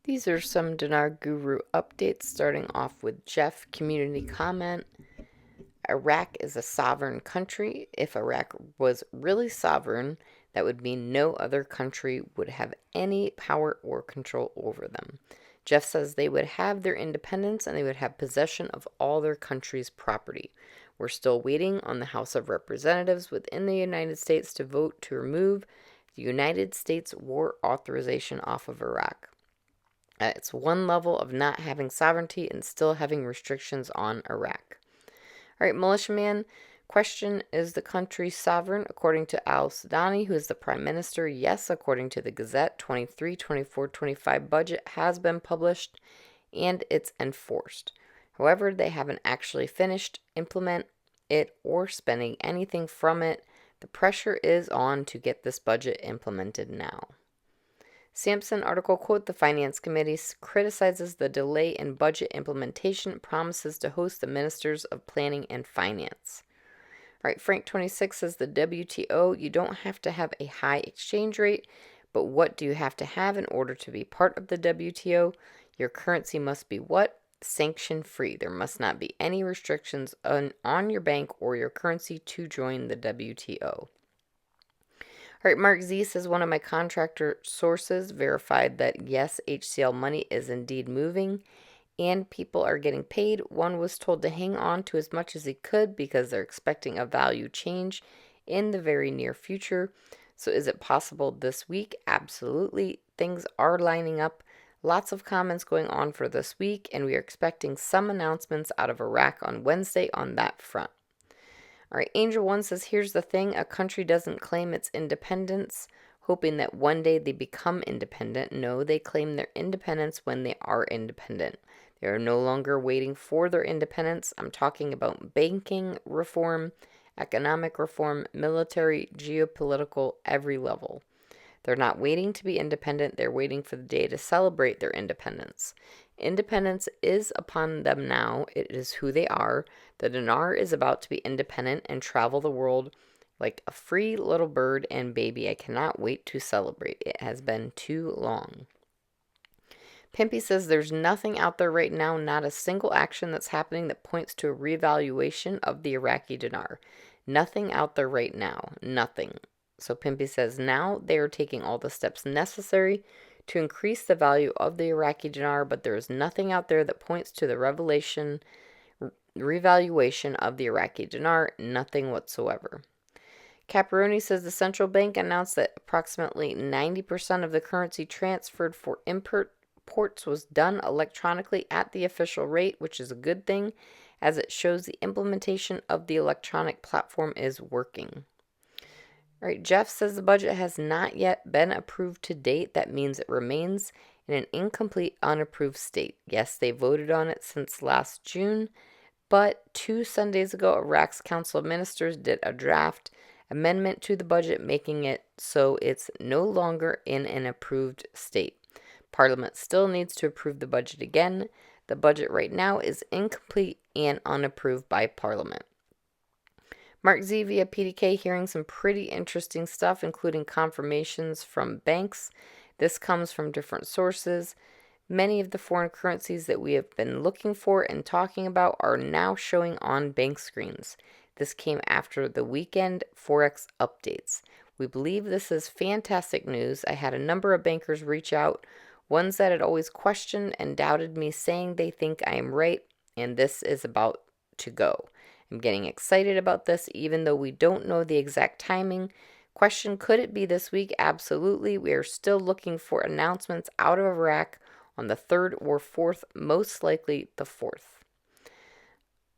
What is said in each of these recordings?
These are some Dinar Guru updates, starting off with Jeff community comment. Iraq is a sovereign country. If Iraq was really sovereign, that would mean no other country would have any power or control over them. Jeff says they would have their independence and they would have possession of all their country's property. We're still waiting on the House of Representatives within the United States to vote to remove the United States war authorization off of Iraq. It's one level of not having sovereignty and still having restrictions on Iraq. All right, militiaman. Question: is the country sovereign? According to Al Sudani, who is the prime minister, yes, according to the Gazette, 23, 24, 25 budget has been published and it's enforced. However, they haven't actually finished implement it or spending anything from it. The pressure is on to get this budget implemented now. Sampson article, quote, the Finance Committee criticizes the delay in budget implementation, promises to host the Ministers of Planning and Finance. All right, Frank 26 says the WTO, you don't have to have a high exchange rate, but what do you have to have in order to be part of the WTO? Your currency must be what? Sanction free. There must not be any restrictions on your bank or your currency to join the WTO. All right, Mark Z says one of my contractor sources verified that yes, HCL money is indeed moving and people are getting paid. One was told to hang on to as much as he could because they're expecting a value change in the very near future. So is it possible this week? Absolutely. Things are lining up. Lots of comments going on for this week, and we are expecting some announcements out of Iraq on Wednesday on that front. All right, Angel 1 says, here's the thing. A country doesn't claim its independence, hoping that one day they become independent. No, they claim their independence when they are independent. They are no longer waiting for their independence. I'm talking about banking reform, economic reform, military, geopolitical, every level. They're not waiting to be independent. They're waiting for the day to celebrate their independence. Independence is upon them now. It is who they are. The dinar is about to be independent and travel the world like a free little bird and baby. I cannot wait to celebrate. It has been too long. Pimpy says there's nothing out there right now, not a single action that's happening that points to a reevaluation of the Iraqi dinar. Nothing out there right now. Nothing. So Pimpy says now they are taking all the steps necessary to increase the value of the Iraqi dinar, but there is nothing out there that points to the revaluation of the Iraqi dinar. Nothing whatsoever. Caparoni says the central bank announced that approximately 90% of the currency transferred for imports was done electronically at the official rate, which is a good thing, as it shows the implementation of the electronic platform is working. All right, Jeff says the budget has not yet been approved to date. That means it remains in an incomplete, unapproved state. Yes, they voted on it since last June, but 2 Sundays ago, Iraq's Council of Ministers did a draft amendment to the budget, making it so it's no longer in an approved state. Parliament still needs to approve the budget again. The budget right now is incomplete and unapproved by Parliament. Mark Z via PDK hearing some pretty interesting stuff, including confirmations from banks. This comes from different sources. Many of the foreign currencies that we have been looking for and talking about are now showing on bank screens. This came after the weekend Forex updates. We believe this is fantastic news. I had a number of bankers reach out, ones that had always questioned and doubted me, saying they think I am right, and this is about to go. I'm getting excited about this, even though we don't know the exact timing. Question, could it be this week? Absolutely. We are still looking for announcements out of Iraq on the 3rd or 4th, most likely the 4th.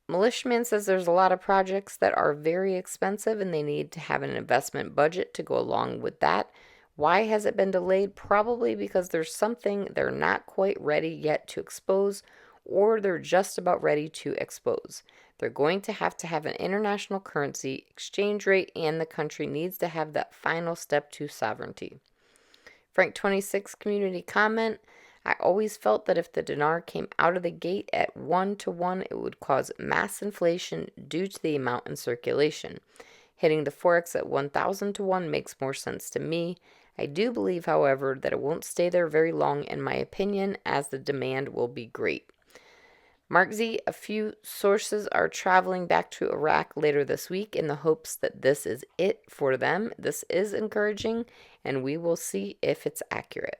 Militiaman says there's a lot of projects that are very expensive and they need to have an investment budget to go along with that. Why has it been delayed? Probably because there's something they're not quite ready yet to expose, or they're just about ready to expose. They're going to have an international currency exchange rate, and the country needs to have that final step to sovereignty. Frank 26 community comment. I always felt that if the dinar came out of the gate at 1-to-1, it would cause mass inflation due to the amount in circulation. Hitting the Forex at 1,000-to-1 makes more sense to me. I do believe, however, that it won't stay there very long, in my opinion, as the demand will be great. Mark Z, a few sources are traveling back to Iraq later this week in the hopes that this is it for them. This is encouraging, and we will see if it's accurate.